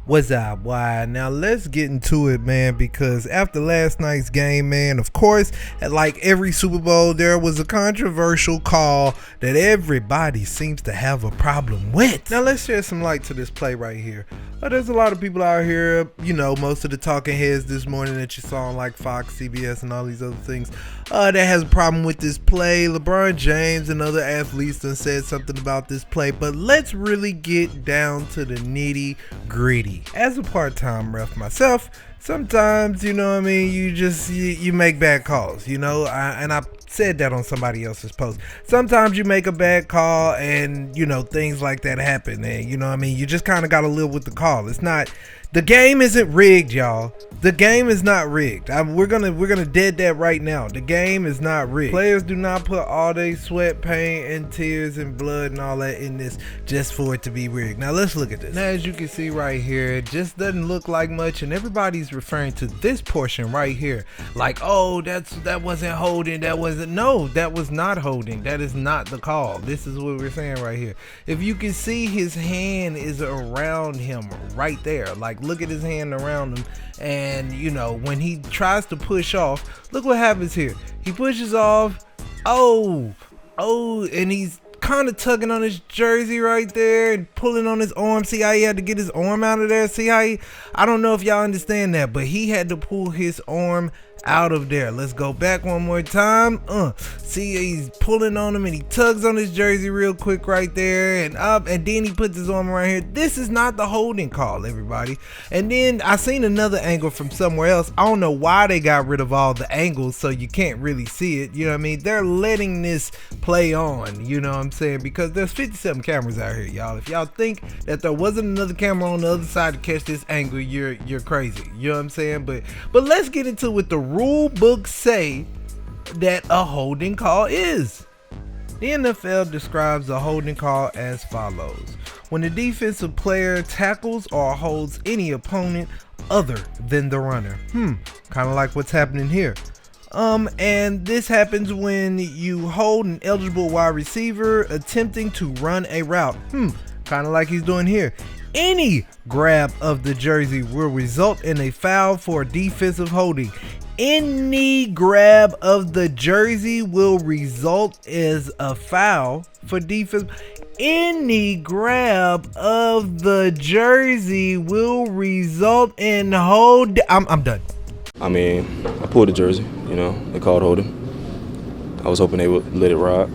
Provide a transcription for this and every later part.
What's up, why? Now let's get into it, man, because after last night's game, man, of course, like every Super Bowl, there was a controversial call that everybody seems to have a problem with. Now let's shed some light to this play right here. There's a lot of people out here, most of the talking heads this morning that you saw on like Fox, CBS, and all these other things, that has a problem with this play. LeBron James and other athletes done said something about this play, but let's really get down to the nitty gritty. As a part-time ref myself, sometimes, you make bad calls, and I said that on somebody else's post. Sometimes you make a bad call and, things like that happen, and, you just kind of got to live with the call. The game isn't rigged, y'all. The game is not rigged. We're gonna dead that right now. The game is not rigged. Players do not put all their sweat, pain, and tears and blood and all that in this just for it to be rigged. Now let's look at this. Now as you can see right here, it just doesn't look like much, and everybody's referring to this portion right here, like, oh, that wasn't holding. No, that was not holding. That is not the call. This is what we're saying right here. If you can see, his hand is around him right there. Like, look at his hand around him, and when he tries to push off, look what happens here. He pushes off. Oh, and he's kind of tugging on his jersey right there and pulling on his arm. See how he had to get his arm out of there? See how I don't know if y'all understand that, but he had to pull his arm out of there. Let's go back one more time. See, he's pulling on him and he tugs on his jersey real quick right there and up, and then he puts his arm around here. This is not the holding call, everybody. And then I seen another angle from somewhere else. I don't know why they got rid of all the angles so you can't really see it. They're letting this play on, because there's 57 cameras out here, y'all. If y'all think that there wasn't another camera on the other side to catch this angle, you're crazy. You know what I'm saying? But let's get into what the rule books say that a holding call is. The NFL describes a holding call as follows: when the defensive player tackles or holds any opponent other than the runner. Kind of like what's happening here. And this happens when you hold an eligible wide receiver attempting to run a route. Kind of like he's doing here. Any grab of the jersey will result in a foul for defensive holding. Any grab of the jersey will result as a foul for defense. Any grab of the jersey will result in hold. I'm done. I mean, I pulled the jersey, they called holding. I was hoping they would let it ride,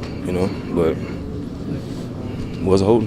but it wasn't holding.